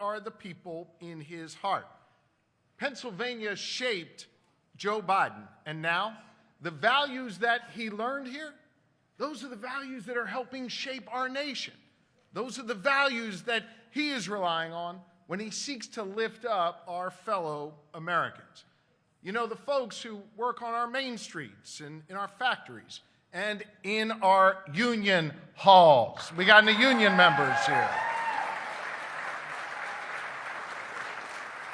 are the people in his heart. Pennsylvania shaped Joe Biden, and now the values that he learned here, those are the values that are helping shape our nation. Those are the values that he is relying on when he seeks to lift up our fellow Americans. You know, the folks who work on our main streets and in our factories and in our union halls. We got any union members here?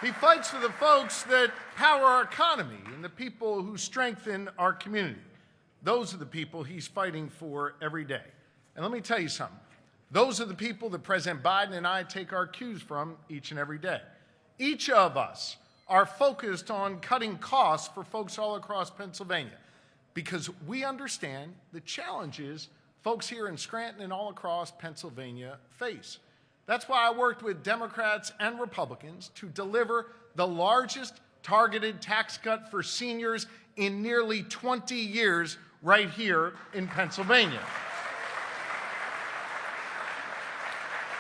He fights for the folks that power our economy and the people who strengthen our community. Those are the people he's fighting for every day. And let me tell you something. Those are the people that President Biden and I take our cues from each and every day. Each of us are focused on cutting costs for folks all across Pennsylvania because we understand the challenges folks here in Scranton and all across Pennsylvania face. That's why I worked with Democrats and Republicans to deliver the largest targeted tax cut for seniors in nearly 20 years right here in Pennsylvania.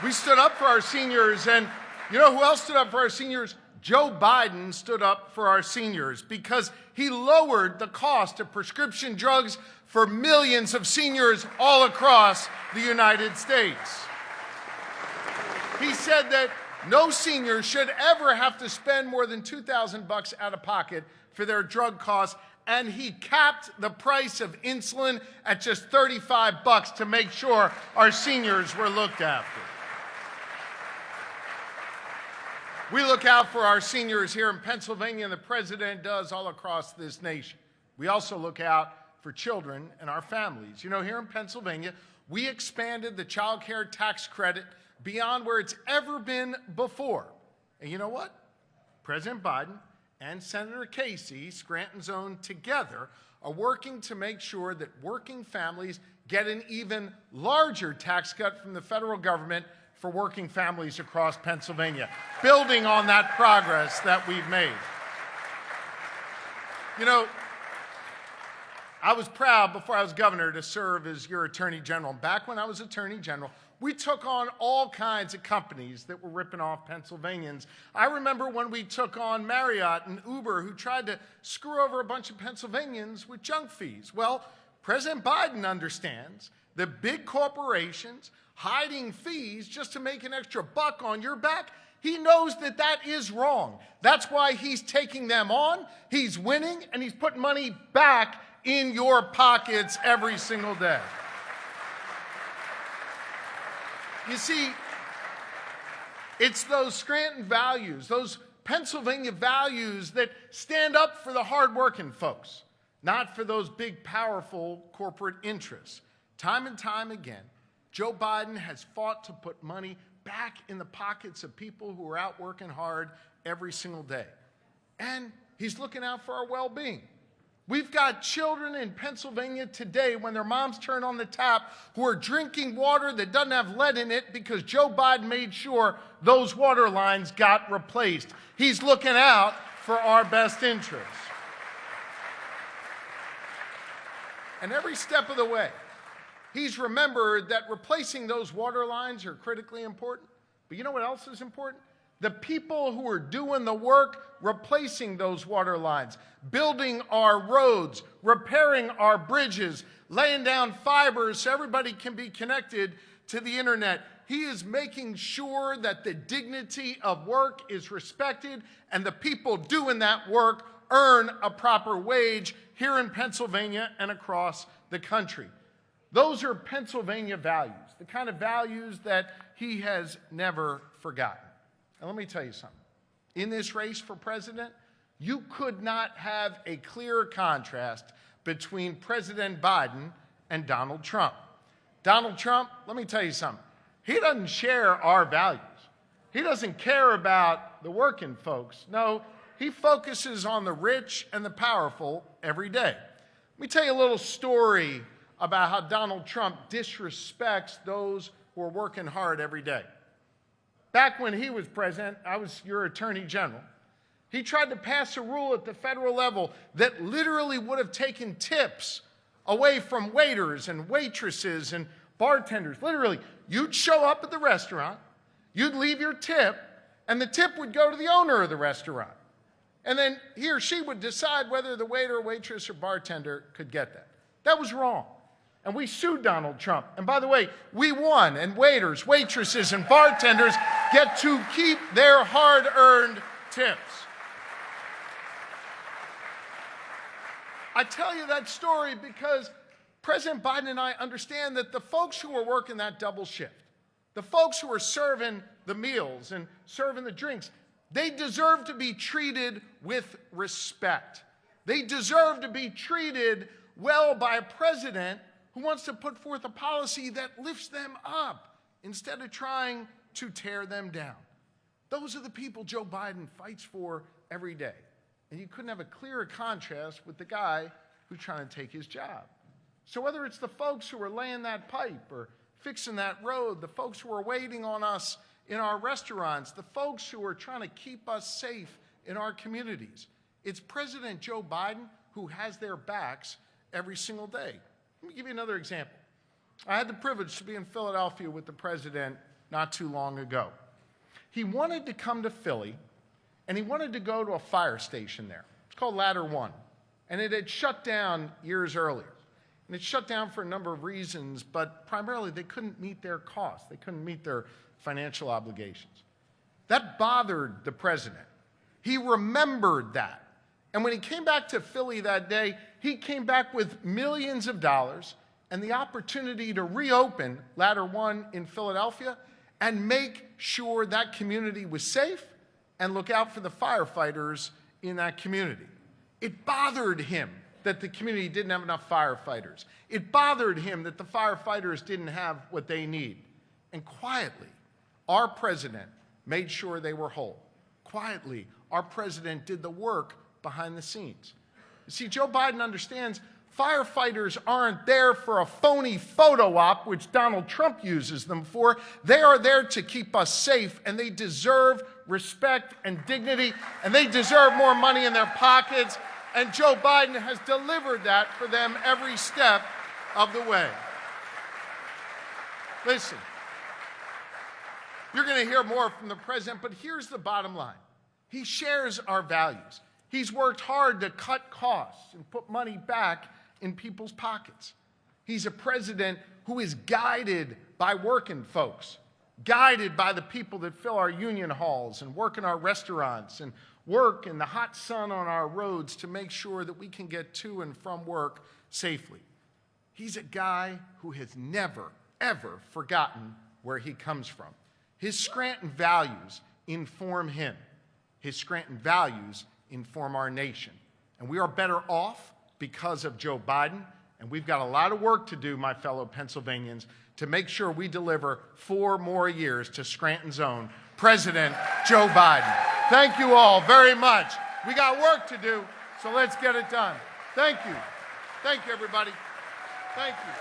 We stood up for our seniors, and you know who else stood up for our seniors? Joe Biden stood up for our seniors because he lowered the cost of prescription drugs for millions of seniors all across the United States. He said that no senior should ever have to spend more than $2,000 out of pocket for their drug costs, and he capped the price of insulin at just $35 to make sure our seniors were looked after. We look out for our seniors here in Pennsylvania, and the president does all across this nation. We also look out for children and our families. You know, here in Pennsylvania, we expanded the child care tax credit beyond where it's ever been before. And you know what? President Biden and Senator Casey, Scranton's own, together are working to make sure that working families get an even larger tax cut from the federal government for working families across Pennsylvania, building on that progress that we've made. You know, I was proud before I was governor to serve as your attorney general. Back when I was attorney general, we took on all kinds of companies that were ripping off Pennsylvanians. I remember when we took on Marriott and Uber, who tried to screw over a bunch of Pennsylvanians with junk fees. Well, President Biden understands that big corporations hiding fees just to make an extra buck on your back, he knows that that is wrong. That's why he's taking them on, he's winning, and he's putting money back in your pockets every single day. You see, it's those Scranton values, those Pennsylvania values that stand up for the hardworking folks, not for those big, powerful corporate interests. Time and time again, Joe Biden has fought to put money back in the pockets of people who are out working hard every single day. And he's looking out for our well-being. We've got children in Pennsylvania today, when their moms turn on the tap, who are drinking water that doesn't have lead in it because Joe Biden made sure those water lines got replaced. He's looking out for our best interests. And every step of the way, he's remembered that replacing those water lines are critically important. But you know what else is important? The people who are doing the work replacing those water lines, building our roads, repairing our bridges, laying down fibers so everybody can be connected to the internet. He is making sure that the dignity of work is respected and the people doing that work earn a proper wage here in Pennsylvania and across the country. Those are Pennsylvania values, the kind of values that he has never forgotten. And let me tell you something. In this race for president, you could not have a clearer contrast between President Biden and Donald Trump. Donald Trump, let me tell you something. He doesn't share our values. He doesn't care about the working folks. No, he focuses on the rich and the powerful every day. Let me tell you a little story about how Donald Trump disrespects those who are working hard every day. Back when he was president, I was your attorney general. He tried to pass a rule at the federal level that literally would have taken tips away from waiters and waitresses and bartenders. Literally, you'd show up at the restaurant, you'd leave your tip, And the tip would go to the owner of the restaurant. And then he or she would decide whether the waiter, waitress, or bartender could get that. That was wrong. And we sued Donald Trump. And by the way, we won. And waiters, waitresses, and bartenders get to keep their hard-earned tips. I tell you that story because President Biden and I understand that the folks who are working that double shift, the folks who are serving the meals and serving the drinks, they deserve to be treated with respect. They deserve to be treated well by a president who wants to put forth a policy that lifts them up instead of trying to tear them down. Those are the people Joe Biden fights for every day. And you couldn't have a clearer contrast with the guy who's trying to take his job. So whether it's the folks who are laying that pipe or fixing that road, the folks who are waiting on us in our restaurants, the folks who are trying to keep us safe in our communities, it's President Joe Biden who has their backs every single day. Let me give you another example. I had the privilege to be in Philadelphia with the president not too long ago. He wanted to come to Philly, and he wanted to go to a fire station there. It's called Ladder 1, and it had shut down years earlier. And it shut down for a number of reasons, but primarily they couldn't meet their costs. They couldn't meet their financial obligations. That bothered the president. He remembered that. And when he came back to Philly that day, he came back with millions of dollars and the opportunity to reopen Ladder 1 in Philadelphia and make sure that community was safe and look out for the firefighters in that community. It bothered him that the community didn't have enough firefighters. It bothered him that the firefighters didn't have what they need. And quietly, our president made sure they were whole. Quietly, our president did the work behind the scenes. You see, Joe Biden understands firefighters aren't there for a phony photo op, which Donald Trump uses them for. They are there to keep us safe, and they deserve respect and dignity, and they deserve more money in their pockets. And Joe Biden has delivered that for them every step of the way. Listen, you're going to hear more from the president, but here's the bottom line. He shares our values. He's worked hard to cut costs and put money back in people's pockets. He's a president who is guided by working folks, guided by the people that fill our union halls and work in our restaurants and work in the hot sun on our roads to make sure that we can get to and from work safely. He's a guy who has never, ever forgotten where he comes from. His Scranton values inform him. His Scranton values inform our nation. And we are better off because of Joe Biden, and we've got a lot of work to do, my fellow Pennsylvanians, to make sure we deliver 4 more years to Scranton's own President Joe Biden. Thank you all very much. We got work to do, so let's get it done. Thank you. Thank you, everybody. Thank you.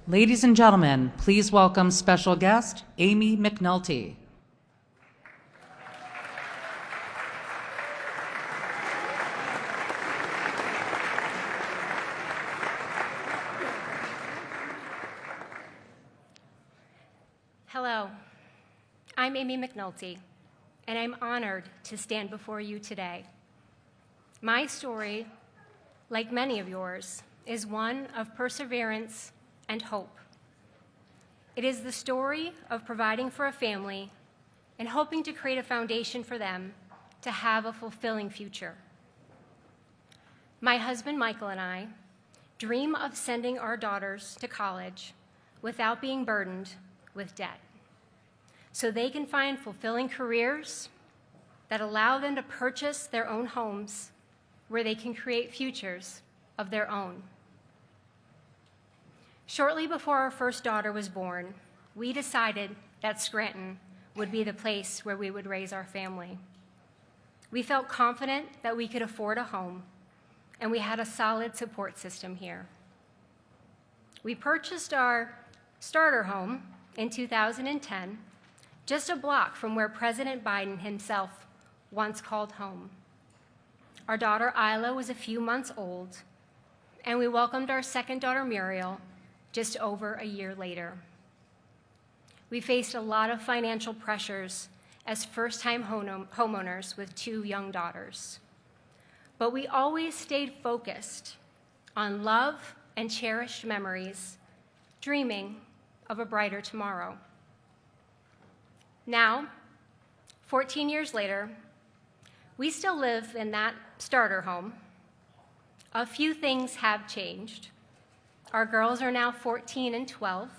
Ladies and gentlemen, please welcome special guest, Amy McNulty. Hello, I'm Amy McNulty, and I'm honored to stand before you today. My story, like many of yours, is one of perseverance and hope. It is the story of providing for a family and hoping to create a foundation for them to have a fulfilling future. My husband Michael and I dream of sending our daughters to college without being burdened with debt, so they can find fulfilling careers that allow them to purchase their own homes where they can create futures of their own. Shortly before our first daughter was born, we decided that Scranton would be the place where we would raise our family. We felt confident that we could afford a home, and we had a solid support system here. We purchased our starter home in 2010, just a block from where President Biden himself once called home. Our daughter Isla was a few months old, and we welcomed our second daughter Muriel just over a year later. We faced a lot of financial pressures as first-time homeowners with two young daughters, but we always stayed focused on love and cherished memories, dreaming of a brighter tomorrow. Now, 14 years later, we still live in that starter home. A few things have changed. Our girls are now 14 and 12.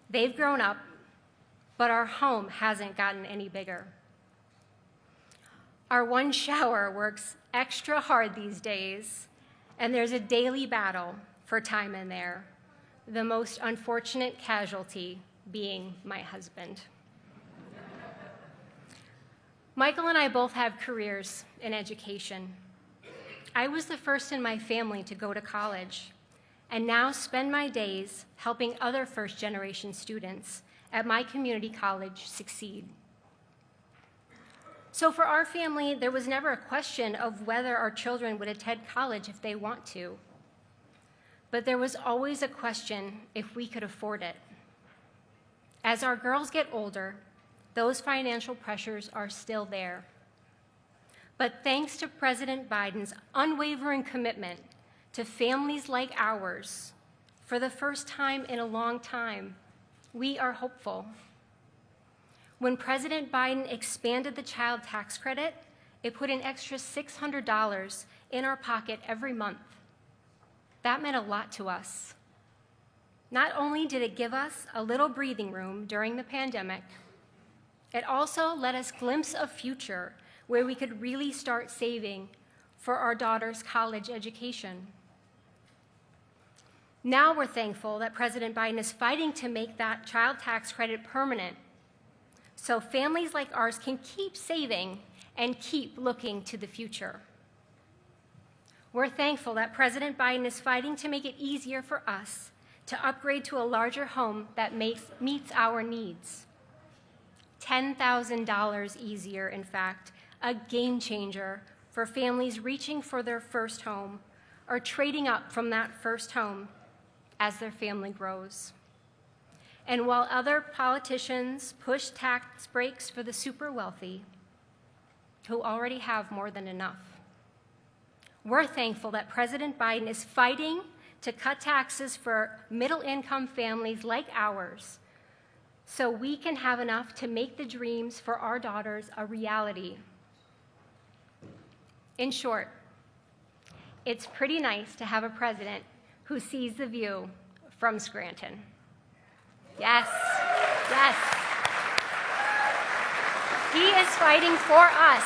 They've grown up, but our home hasn't gotten any bigger. Our one shower works extra hard these days, and there's a daily battle for time in there, the most unfortunate casualty being my husband. Michael and I both have careers in education. I was the first in my family to go to college, and now spend my days helping other first-generation students at my community college succeed. So for our family, there was never a question of whether our children would attend college if they want to, but there was always a question if we could afford it. As our girls get older, those financial pressures are still there. But thanks to President Biden's unwavering commitment to families like ours, for the first time in a long time, we are hopeful. When President Biden expanded the child tax credit, it put an extra $600 in our pocket every month. That meant a lot to us. Not only did it give us a little breathing room during the pandemic, it also let us glimpse a future where we could really start saving for our daughter's college education. Now we're thankful that President Biden is fighting to make that child tax credit permanent, so families like ours can keep saving and keep looking to the future. We're thankful that President Biden is fighting to make it easier for us to upgrade to a larger home that meets our needs. $10,000 easier, in fact, a game changer for families reaching for their first home or trading up from that first home as their family grows. And while other politicians push tax breaks for the super wealthy, who already have more than enough, we're thankful that President Biden is fighting to cut taxes for middle-income families like ours so we can have enough to make the dreams for our daughters a reality. In short, it's pretty nice to have a president who sees the view from Scranton. Yes, yes. He is fighting for us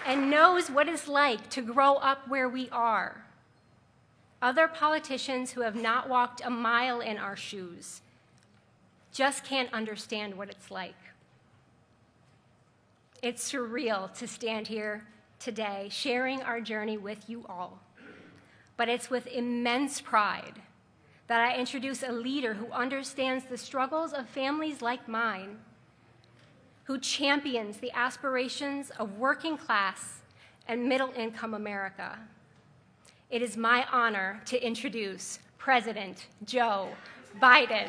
and knows what it's like to grow up where we are. Other politicians who have not walked a mile in our shoes just can't understand what it's like. It's surreal to stand here today sharing our journey with you all, but it's with immense pride that I introduce a leader who understands the struggles of families like mine, who champions the aspirations of working class and middle-income America. It is my honor to introduce President Joe Biden.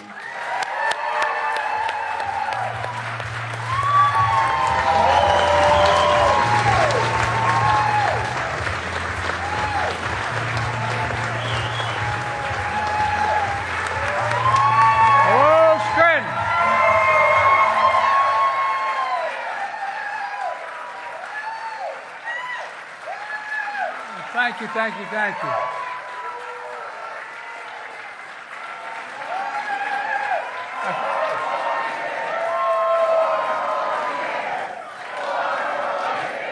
Thank you, thank you.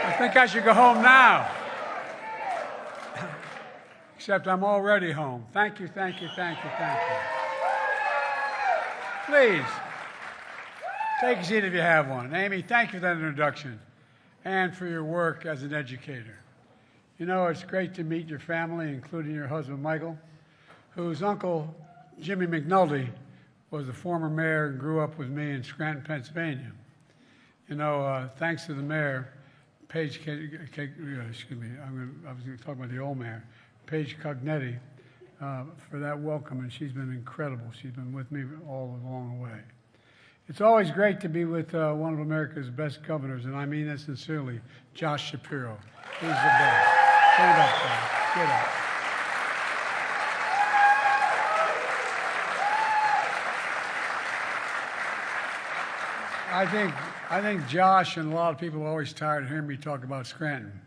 I think I should go home now. Except I'm already home. Thank you, thank you, thank you, thank you. Please, take a seat if you have one. Amy, thank you for that introduction and for your work as an educator. You know, it's great to meet your family, including your husband, Michael, whose uncle, Jimmy McNulty, was the former mayor and grew up with me in Scranton, Pennsylvania. You know, thanks to the mayor, Paige, excuse me, I was going to talk about the old mayor, Paige Cognetti, for that welcome, and she's been incredible. She's been with me all along the way. It's always great to be with one of America's best governors, and I mean that sincerely, Josh Shapiro. He's the best. Stand up, guys. Get up. I think Josh and a lot of people are always tired of hearing me talk about Scranton.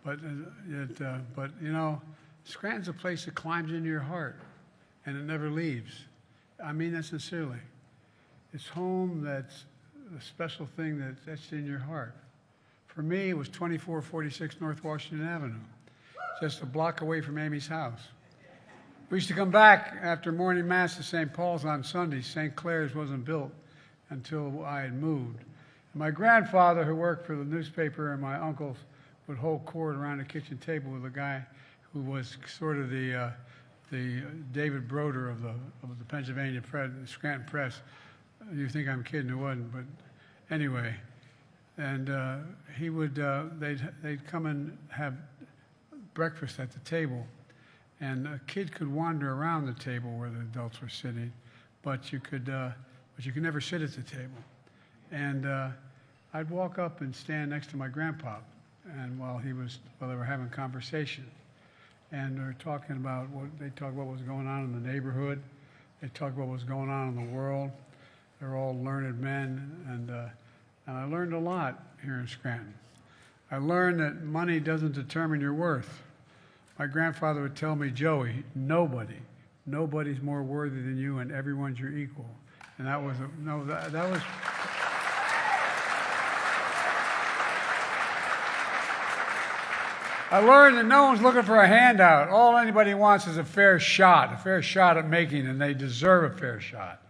But you know, Scranton's a place that climbs into your heart, and it never leaves. I mean that sincerely. It's home that's a special thing that's etched in your heart. For me, it was 2446 North Washington Avenue, just a block away from Amy's house. We used to come back after morning mass to St. Paul's on Sundays. St. Clair's wasn't built until I had moved. And my grandfather, who worked for the newspaper, and my uncles would hold court around the kitchen table with a guy who was sort of the David Broder of the Pennsylvania Press, the Scranton Press. You think I'm kidding? It wasn't, but anyway. And he would, they'd come and have breakfast at the table, and a kid could wander around the table where the adults were sitting, but you could never sit at the table. And I'd walk up and stand next to my grandpa, and while they were having conversation, and they're talking about what was going on in the neighborhood, they talked about what was going on in the world. They're all learned men, and I learned a lot here in Scranton. I learned that money doesn't determine your worth. My grandfather would tell me, Joey, nobody's more worthy than you, and everyone's your equal. And that was, that was. I learned that no one's looking for a handout. All anybody wants is a fair shot at making, and they deserve a fair shot.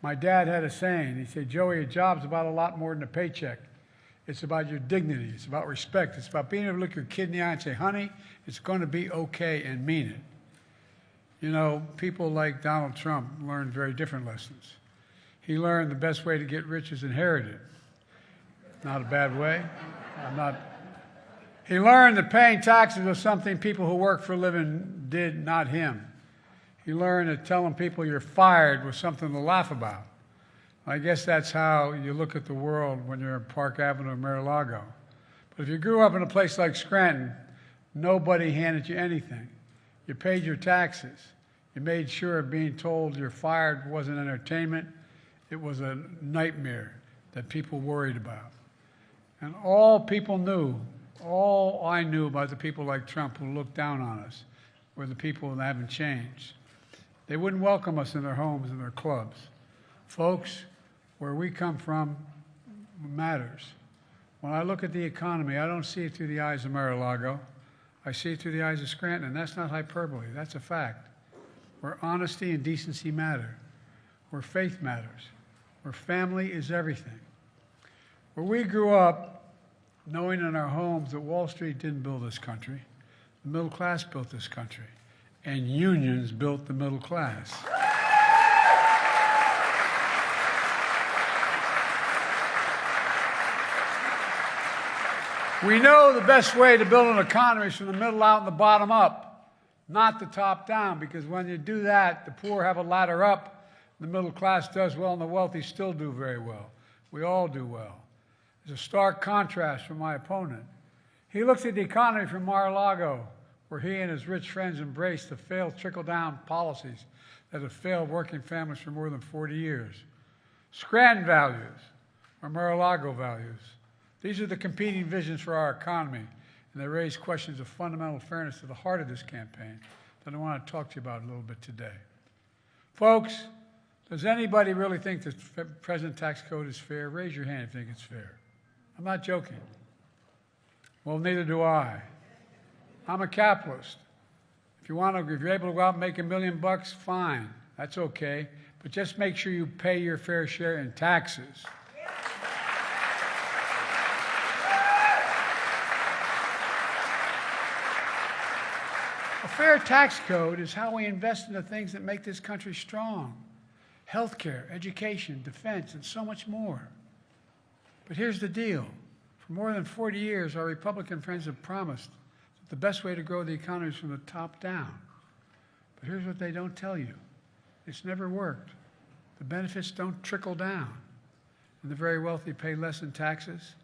My dad had a saying. He said, Joey, a job's about a lot more than a paycheck. It's about your dignity. It's about respect. It's about being able to look your kid in the eye and say, honey, it's going to be okay, and mean it. You know, people like Donald Trump learned very different lessons. He learned the best way to get rich is inherited. Not a bad way. He learned that paying taxes was something people who work for a living did, not him. He learned that telling people you're fired was something to laugh about. I guess that's how you look at the world when you're in Park Avenue or Mar-a-Lago. But if you grew up in a place like Scranton, nobody handed you anything. You paid your taxes. You made sure being told you're fired wasn't entertainment. It was a nightmare that people worried about. And all people knew, all I knew about the people like Trump who looked down on us were the people that haven't changed. They wouldn't welcome us in their homes and their clubs. Folks, where we come from matters. When I look at the economy, I don't see it through the eyes of Mar-a-Lago. I see it through the eyes of Scranton, and that's not hyperbole. That's a fact. Where honesty and decency matter. Where faith matters. Where family is everything. Where we grew up knowing in our homes that Wall Street didn't build this country. The middle class built this country. and unions built the middle class. We know the best way to build an economy is from the middle out and the bottom up, not the top down, because when you do that, the poor have a ladder up, the middle class does well, and the wealthy still do very well. We all do well. There's a stark contrast from my opponent. He looks at the economy from Mar-a-Lago, where he and his rich friends embraced the failed trickle-down policies that have failed working families for more than 40 years. Scranton values or Mar-a-Lago values. These are the competing visions for our economy, and they raise questions of fundamental fairness to the heart of this campaign that I want to talk to you about a little bit today. Folks, does anybody really think the present tax code is fair? Raise your hand if you think it's fair. I'm not joking. Well, neither do I. I'm a capitalist. If you're able to go out and make $1 million, fine. That's okay. But just make sure you pay your fair share in taxes. A fair tax code is how we invest in the things that make this country strong. Healthcare, education, defense, and so much more. But here's the deal. For more than 40 years, our Republican friends have promised that the best way to grow the economy is from the top down. But here's what they don't tell you. It's never worked. The benefits don't trickle down. And the very wealthy pay less in taxes,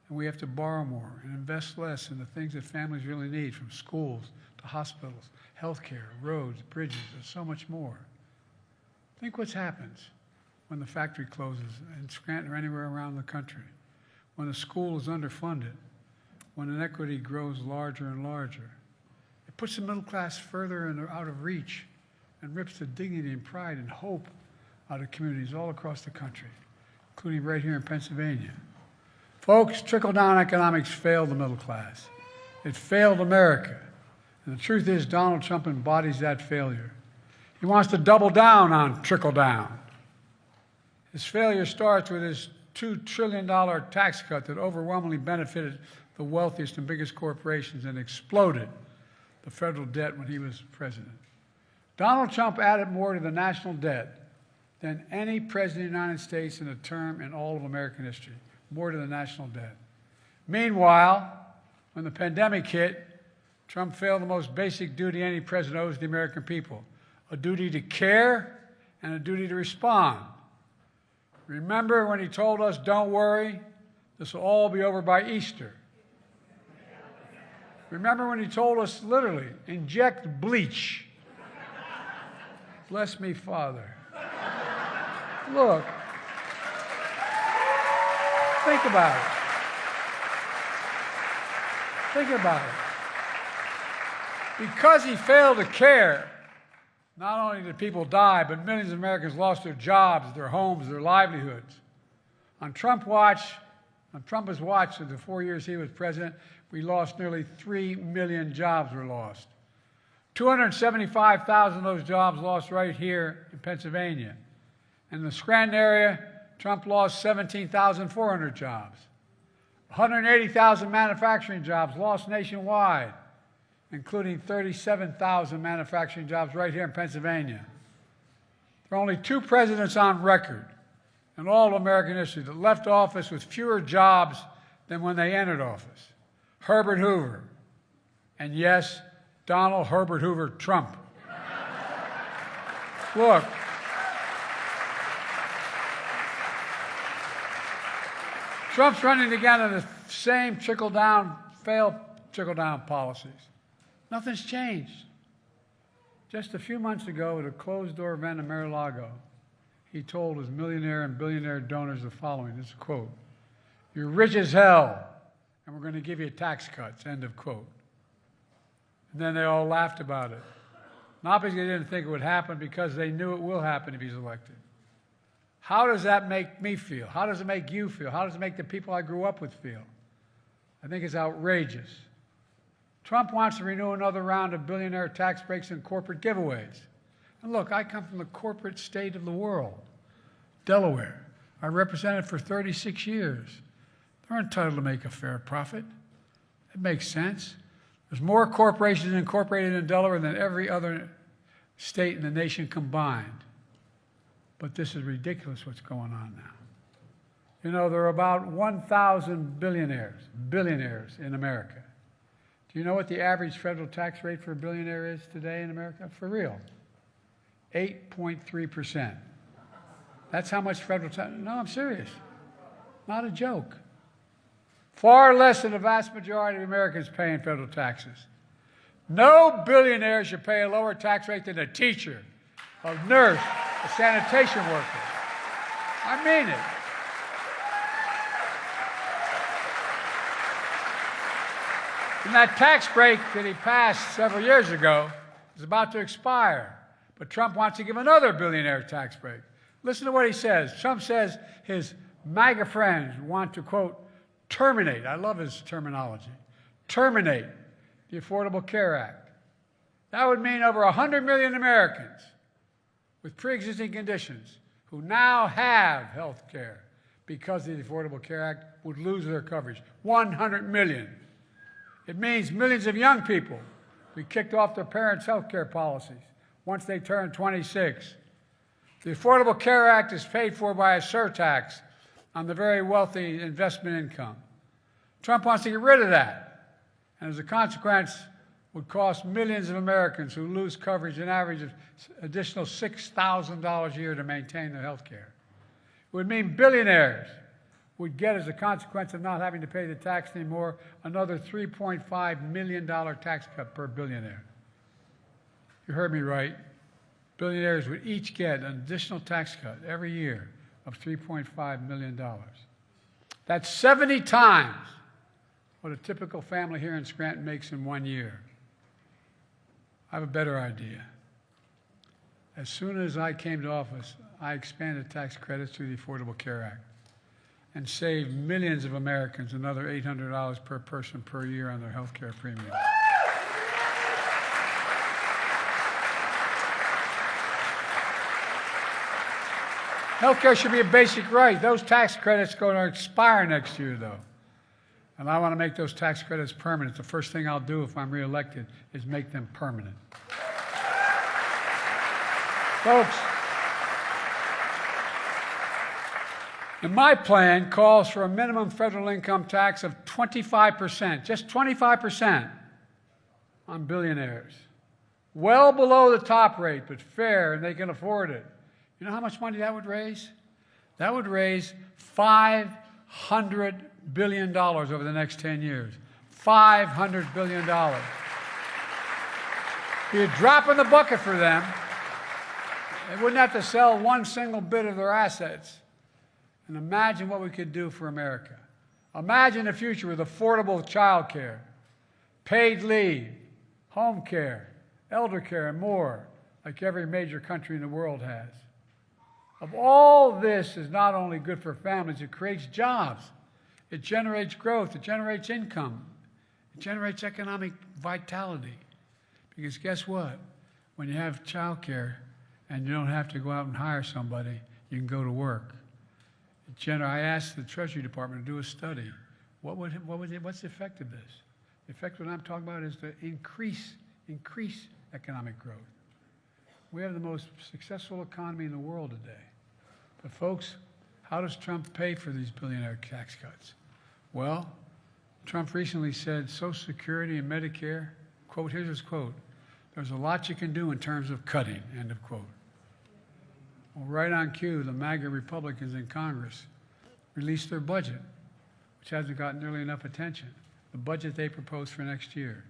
and we have to borrow more and invest less in the things that families really need, from schools to hospitals, healthcare, roads, bridges, and so much more. Think what happens when the factory closes in Scranton or anywhere around the country, when the school is underfunded, when inequity grows larger and larger. It puts the middle class further out of reach and rips the dignity and pride and hope out of communities all across the country, including right here in Pennsylvania. Folks, trickle-down economics failed the middle class. It failed America. And the truth is, Donald Trump embodies that failure. He wants to double down on trickle-down. His failure starts with his $2 trillion tax cut that overwhelmingly benefited the wealthiest and biggest corporations and exploded the federal debt when he was president. Donald Trump added more to the national debt than any president of the United States in a term in all of American history, more to the national debt. Meanwhile, when the pandemic hit, Trump failed the most basic duty any president owes the American people, a duty to care and a duty to respond. Remember when he told us, don't worry, this will all be over by Easter. Remember when he told us, literally, inject bleach. Bless me, Father. Look, think about it. Think about it. Because he failed to care, not only did people die, but millions of Americans lost their jobs, their homes, their livelihoods. On Trump's watch, in the 4 years he was president, we lost nearly 3 million jobs were lost. 275,000 of those jobs lost right here in Pennsylvania. In the Scranton area, Trump lost 17,400 jobs. 180,000 manufacturing jobs lost nationwide, including 37,000 manufacturing jobs right here in Pennsylvania. There are only 2 presidents on record in all of American history that left office with fewer jobs than when they entered office. Herbert Hoover, and yes, Donald Herbert Hoover Trump. Look, Trump's running again on the same failed trickle-down policies. Nothing's changed. Just a few months ago at a closed-door event in Mar-a-Lago, he told his millionaire and billionaire donors the following, this is a quote, "You're rich as hell, and we're going to give you tax cuts," end of quote. And then they all laughed about it. Not because they didn't think it would happen, because they knew it will happen if he's elected. How does that make me feel? How does it make you feel? How does it make the people I grew up with feel? I think it's outrageous. Trump wants to renew another round of billionaire tax breaks and corporate giveaways. And look, I come from the corporate state of the world, Delaware. I represented for 36 years. They're entitled to make a fair profit. It makes sense. There's more corporations incorporated in Delaware than every other state in the nation combined. But this is ridiculous what's going on now. You know, there are about 1,000 billionaires in America. Do you know what the average federal tax rate for a billionaire is today in America? For real. 8.3%. That's how much federal tax. No, I'm serious. Not a joke. Far less than the vast majority of Americans pay in federal taxes. No billionaire should pay a lower tax rate than a teacher, a nurse, a sanitation worker. I mean it. And that tax break that he passed several years ago is about to expire. But Trump wants to give another billionaire tax break. Listen to what he says. Trump says his MAGA friends want to, quote, terminate, I love his terminology, terminate the Affordable Care Act. That would mean over 100 million Americans with pre-existing conditions who now have health care because of the Affordable Care Act would lose their coverage. 100 million. It means millions of young people who kicked off their parents' health care policies once they turn 26. The Affordable Care Act is paid for by a surtax on the very wealthy investment income. Trump wants to get rid of that, and as a consequence, would cost millions of Americans who lose coverage an average of additional $6,000 a year to maintain their health care. It would mean billionaires would get, as a consequence of not having to pay the tax anymore, another $3.5 million tax cut per billionaire. You heard me right. Billionaires would each get an additional tax cut every year of $3.5 million. That's 70 times what a typical family here in Scranton makes in 1 year. I have a better idea. As soon as I came to office, I expanded tax credits through the Affordable Care Act and saved millions of Americans another $800 per person per year on their health care premiums. Health care should be a basic right. Those tax credits are going to expire next year, though. And I want to make those tax credits permanent. The first thing I'll do if I'm reelected is make them permanent. Folks, and my plan calls for a minimum federal income tax of 25%, just 25% on billionaires. Well below the top rate, but fair, and they can afford it. You know how much money that would raise? That would raise $500 billion over the next 10 years. $500 billion. Be a drop in the bucket for them. They wouldn't have to sell one single bit of their assets. And imagine what we could do for America. Imagine a future with affordable child care, paid leave, home care, elder care, and more, like every major country in the world has. Of all this is not only good for families, it creates jobs. It generates growth. It generates income. It generates economic vitality. Because guess what? When you have child care and you don't have to go out and hire somebody, you can go to work. I asked the Treasury Department to do a study. What's the effect of this? The effect of what I'm talking about is to increase economic growth. We have the most successful economy in the world today. But folks, how does Trump pay for these billionaire tax cuts? Well, Trump recently said Social Security and Medicare, quote, here's his quote, there's a lot you can do in terms of cutting, end of quote. Well, right on cue, the MAGA Republicans in Congress released their budget, which hasn't gotten nearly enough attention. The budget they proposed for next year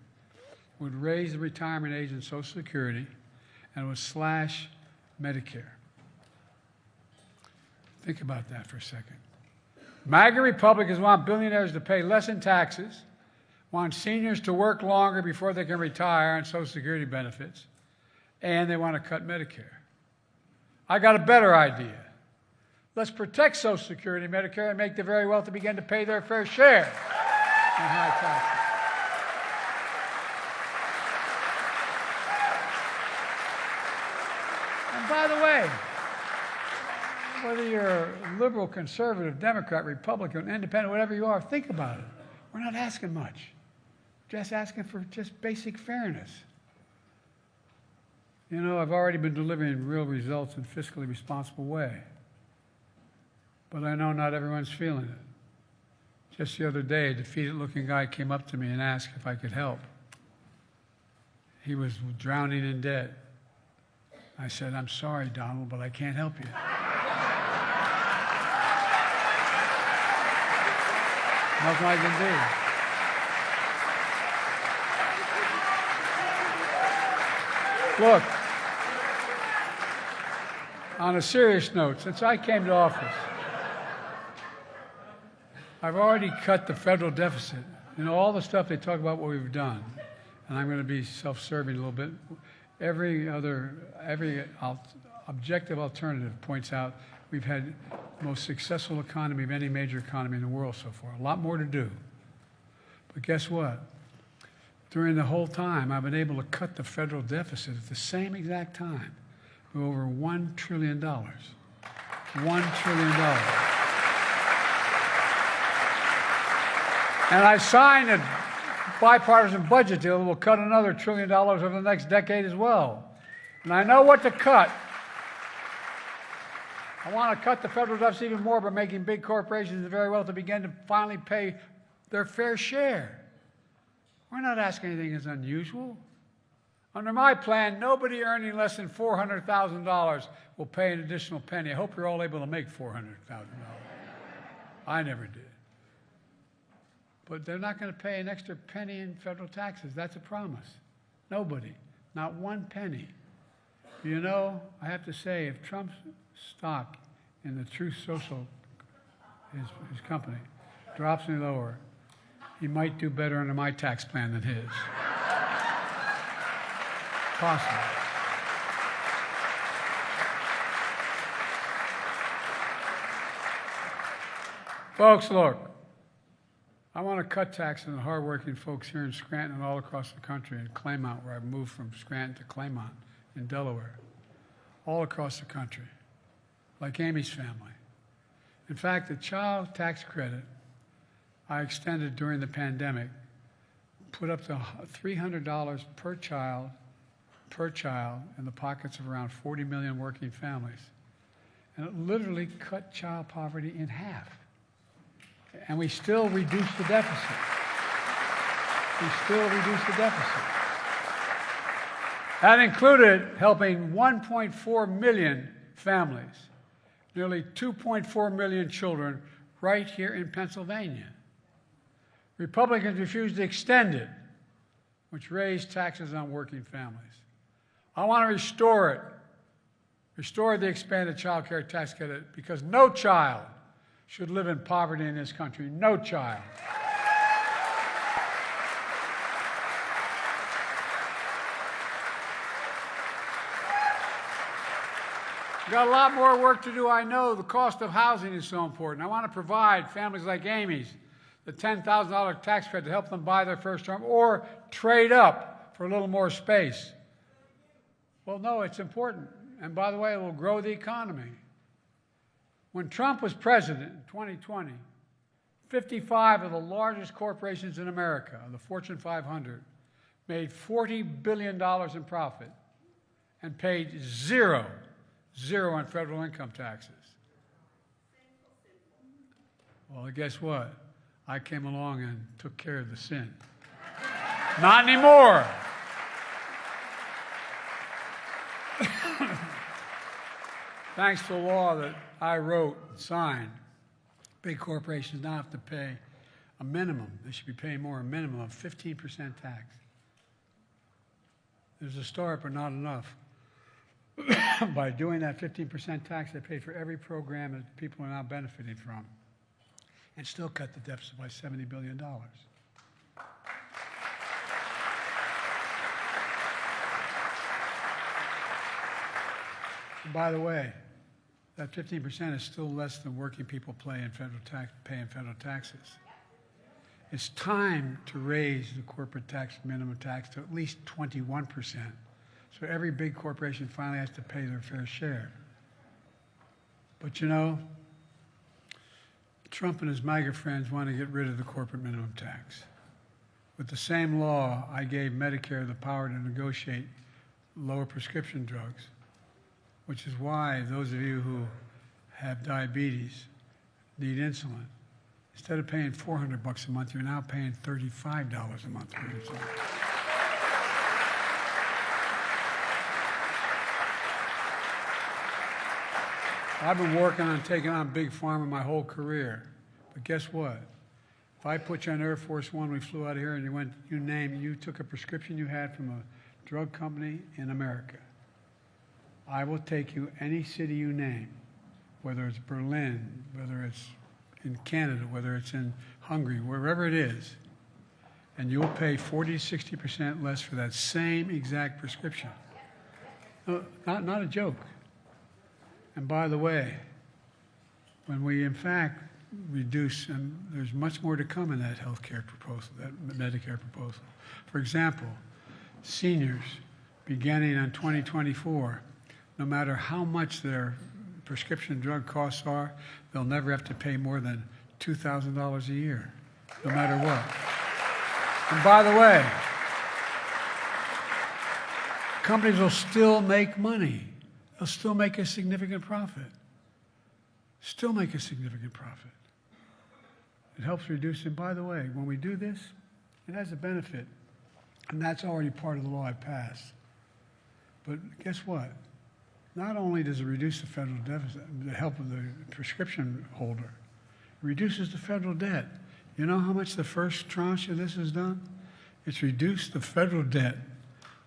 would raise the retirement age in Social Security and would slash Medicare. Think about that for a second. MAGA Republicans want billionaires to pay less in taxes, want seniors to work longer before they can retire on Social Security benefits, and they want to cut Medicare. I got a better idea. Let's protect Social Security and Medicare and make the very wealthy begin to pay their fair share in high taxes. And by the way, whether you're a liberal, conservative, Democrat, Republican, independent, whatever you are, think about it. We're not asking much. just asking for just basic fairness. You know, I've already been delivering real results in a fiscally responsible way. But I know not everyone's feeling it. Just the other day, a defeated-looking guy came up to me and asked if I could help. He was drowning in debt. I said, "I'm sorry, Donald, but I can't help you." Nothing I can do. Look, on a serious note, since I came to office, I've already cut the federal deficit. You know, all the stuff they talk about what we've done, and I'm going to be self-serving a little bit. Every objective alternative points out we've had the most successful economy of any major economy in the world so far. A lot more to do. But guess what? During the whole time, I've been able to cut the federal deficit at the same exact time by over $1 trillion. $1 trillion. And I signed a bipartisan budget deal that will cut another $1 trillion over the next decade as well. And I know what to cut. I want to cut the federal deficit even more by making big corporations very well to begin to finally pay their fair share. We're not asking anything that's unusual. Under my plan, nobody earning less than $400,000 will pay an additional penny. I hope you're all able to make $400,000. I never did. But they're not going to pay an extra penny in federal taxes. That's a promise. Nobody. Not one penny. You know, I have to say, if Trump's stock in the Truth Social, his company, drops any lower, he might do better under my tax plan than his. Possible. Folks, look. I want to cut taxes on the hardworking folks here in Scranton and all across the country, and Claymont, where I've moved from Scranton to Claymont in Delaware, all across the country, like Amy's family. In fact, the child tax credit I extended during the pandemic put up to $300 per child in the pockets of around 40 million working families. And it literally cut child poverty in half. And we still reduce the deficit. We still reduce the deficit. That included helping 1.4 million families, nearly 2.4 million children right here in Pennsylvania. Republicans refused to extend it, which raised taxes on working families. I want to restore it. Restore the expanded child care tax credit, because no child should live in poverty in this country. No child. We've got a lot more work to do, I know. The cost of housing is so important. I want to provide families like Amy's the $10,000 tax credit to help them buy their first home or trade up for a little more space. Well, no, it's important. And by the way, it will grow the economy. When Trump was president in 2020, 55 of the largest corporations in America, the Fortune 500, made $40 billion in profit and paid zero on federal income taxes. Well, guess what? I came along and took care of the sin. Not anymore. Thanks to a law that I wrote and signed, big corporations now have to pay a minimum. They should be paying more, a minimum of 15% tax. There's a start, but not enough. By doing that 15% tax, they pay for every program that people are now benefiting from, and still cut the deficit by $70 billion. And by the way, that 15% is still less than working people pay in federal taxes. It's time to raise the corporate tax minimum tax to at least 21%. So every big corporation finally has to pay their fair share. But you know, Trump and his MAGA friends want to get rid of the corporate minimum tax. With the same law, I gave Medicare the power to negotiate lower prescription drugs, which is why those of you who have diabetes need insulin. Instead of paying $400 a month, you're now paying $35 a month for insulin. I've been working on taking on Big Pharma my whole career, but guess what? If I put you on Air Force One, we flew out of here, and you took a prescription you had from a drug company in America, I will take you any city you name, whether it's Berlin, whether it's in Canada, whether it's in Hungary, wherever it is, and you'll pay 40 to 60% less for that same exact prescription. No, not a joke. And by the way, when we in fact reduce, and there's much more to come in that healthcare proposal, that Medicare proposal. For example, seniors beginning in 2024, no matter how much their prescription drug costs are, they'll never have to pay more than $2,000 a year, no matter what. And by the way, companies will still make money. They'll still make a significant profit. Still make a significant profit. It helps reduce, and by the way, when we do this, it has a benefit, and that's already part of the law I passed. But guess what? Not only does it reduce the federal deficit, the help of the prescription holder, it reduces the federal debt. You know how much the first tranche of this has done? It's reduced the federal debt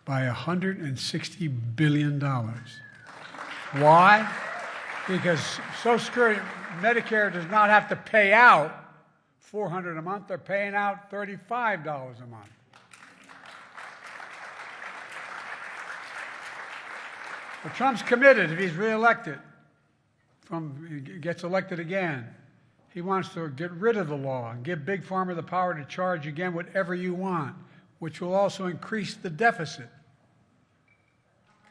by $160 billion. Why? Because Social Security, Medicare does not have to pay out $400 a month. They're paying out $35 a month. But Trump's committed, if he's reelected, he gets elected again, he wants to get rid of the law and give Big Pharma the power to charge again whatever you want, which will also increase the deficit.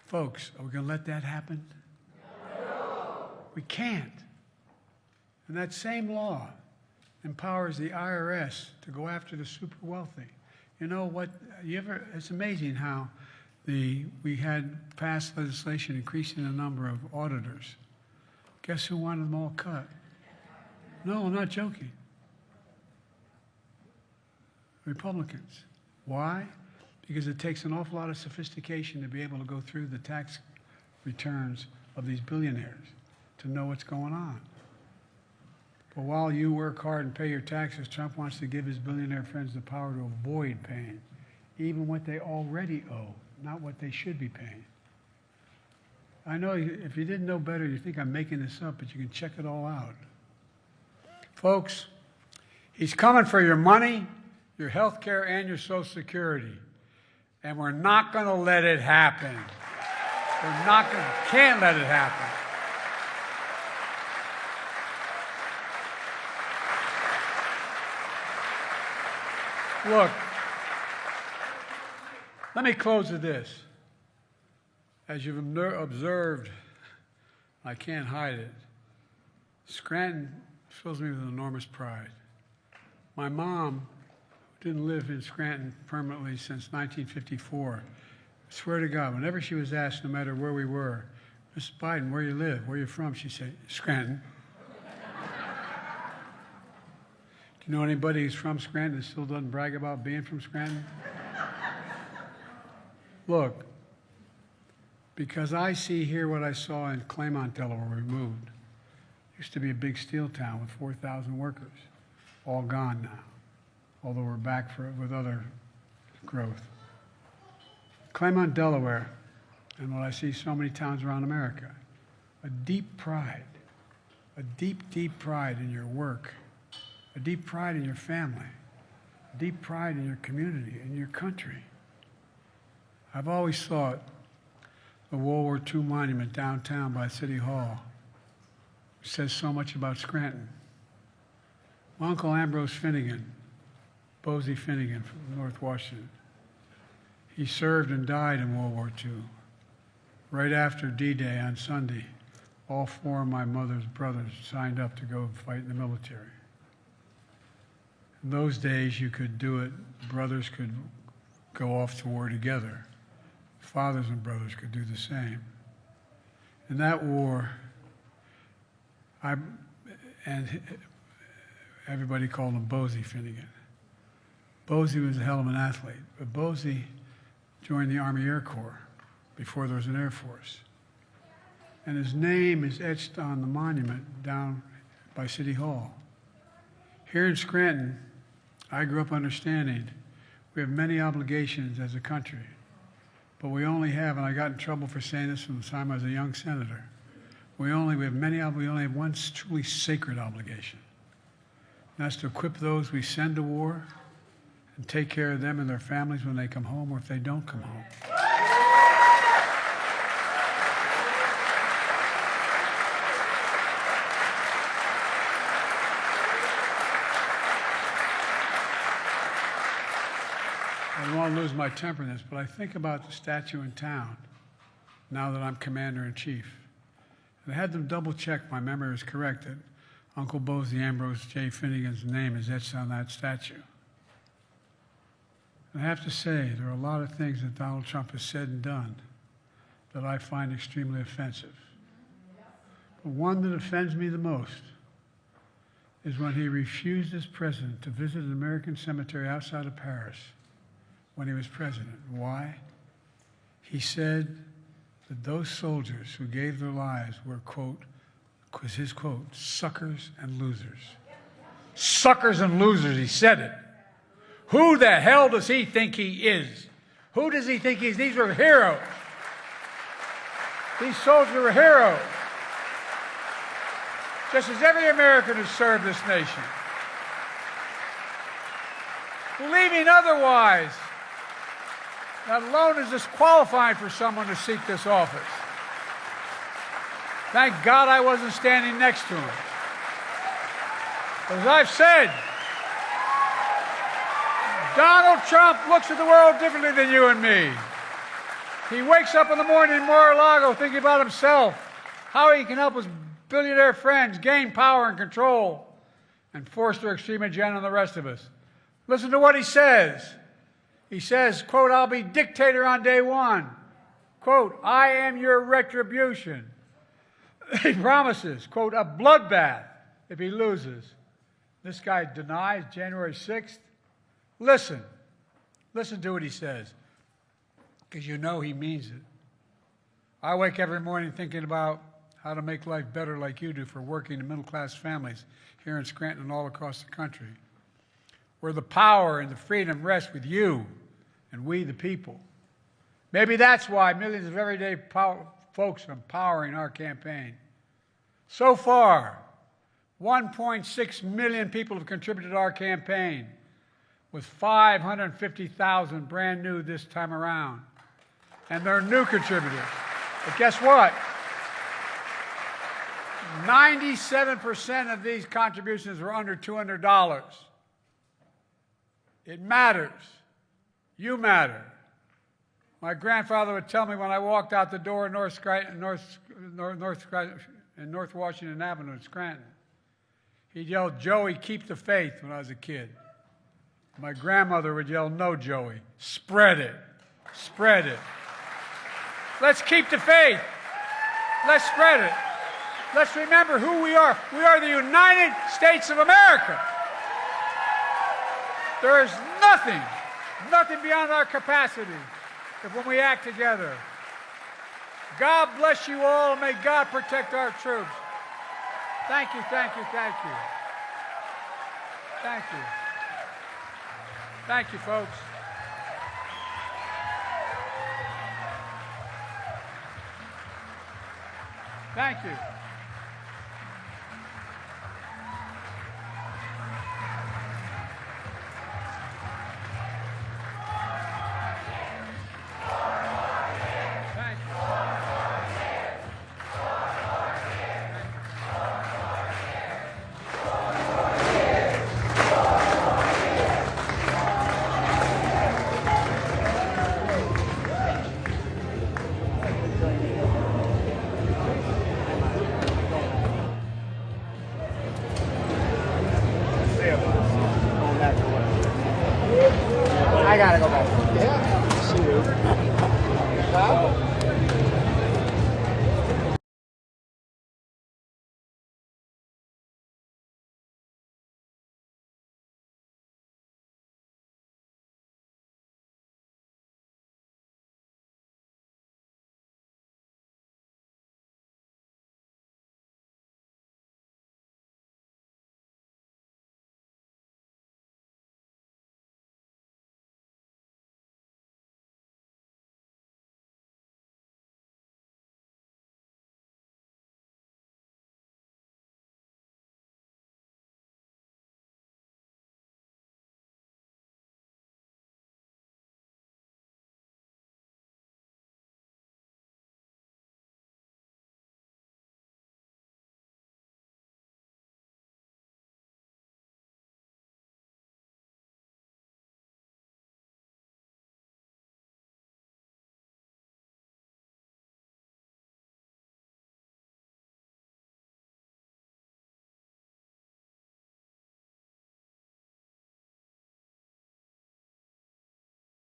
Folks, are we going to let that happen? No. We can't. And that same law empowers the IRS to go after the super wealthy. You know what? It's amazing how we had passed legislation increasing the number of auditors. Guess who wanted them all cut? No, I'm not joking. Republicans. Why? Because it takes an awful lot of sophistication to be able to go through the tax returns of these billionaires to know what's going on. But while you work hard and pay your taxes, Trump wants to give his billionaire friends the power to avoid paying, even what they already owe, not what they should be paying. I know if you didn't know better, you think I'm making this up, but you can check it all out. Folks, he's coming for your money, your health care, and your Social Security. And we're not going to let it happen. Can't let it happen. Look, let me close with this. As you've observed, I can't hide it, Scranton fills me with enormous pride. My mom didn't live in Scranton permanently since 1954. I swear to God, whenever she was asked, no matter where we were, Mrs. Biden, where you live, where you from, she'd say, Scranton. Do you know anybody who's from Scranton that still doesn't brag about being from Scranton? Look, because I see here what I saw in Claymont, Delaware, where we moved. Used to be a big steel town with 4,000 workers, all gone now, although we're back with other growth. Claymont, Delaware, and what I see so many towns around America, a deep pride, a deep, deep pride in your work, a deep pride in your family, a deep pride in your community, in your country. I've always thought the World War II monument downtown by City Hall says so much about Scranton. My Uncle Ambrose Finnegan, Bosie Finnegan from North Washington, he served and died in World War II. Right after D-Day on Sunday, all four of my mother's brothers signed up to go fight in the military. In those days, you could do it. Brothers could go off to war together. Fathers and brothers could do the same. In that war, and everybody called him Bosie Finnegan. Bosie was a hell of an athlete, but Bosie joined the Army Air Corps before there was an Air Force. And his name is etched on the monument down by City Hall. Here in Scranton, I grew up understanding we have many obligations as a country, but we only have, and I got in trouble for saying this from the time I was a young senator, we only have one truly sacred obligation. And that's to equip those we send to war and take care of them and their families when they come home or if they don't come home. I don't want to lose my temper in this, but I think about the statue in town now that I'm Commander-in-Chief. And I had them double-check my memory was correct that Uncle Bosie Ambrose J. Finnegan's name is etched on that statue. And I have to say, there are a lot of things that Donald Trump has said and done that I find extremely offensive. But one that offends me the most is when he refused as president to visit an American cemetery outside of Paris when he was president. Why? He said that those soldiers who gave their lives were, quote, was his quote, suckers and losers. Suckers and losers, he said it. Who the hell does he think he is? Who does he think he is? These were heroes. These soldiers were heroes. Just as every American who served this nation. Believing otherwise, that alone is disqualifying for someone to seek this office. Thank God I wasn't standing next to him. As I've said, Donald Trump looks at the world differently than you and me. He wakes up in the morning in Mar-a-Lago thinking about himself, how he can help his billionaire friends gain power and control and force their extreme agenda on the rest of us. Listen to what he says. He says, quote, I'll be dictator on day one. Quote, I am your retribution. He promises, quote, a bloodbath if he loses. This guy denies January 6th. Listen to what he says, because you know he means it. I wake every morning thinking about how to make life better like you do for working and middle-class families here in Scranton and all across the country, where the power and the freedom rest with you and we, the people. Maybe that's why millions of everyday folks are empowering our campaign. So far, 1.6 million people have contributed to our campaign, with 550,000 brand new this time around. And they're new contributors. But guess what? 97% of these contributions were under $200. It matters. You matter. My grandfather would tell me when I walked out the door in North Washington Avenue in Scranton, he'd yell, Joey, keep the faith, when I was a kid. My grandmother would yell, no, Joey, spread it, spread it. Let's keep the faith. Let's spread it. Let's remember who we are. We are the United States of America. There is nothing beyond our capacity if when we act together. God bless you all, and may God protect our troops. Thank you, thank you, thank you. Thank you. Thank you, folks. Thank you.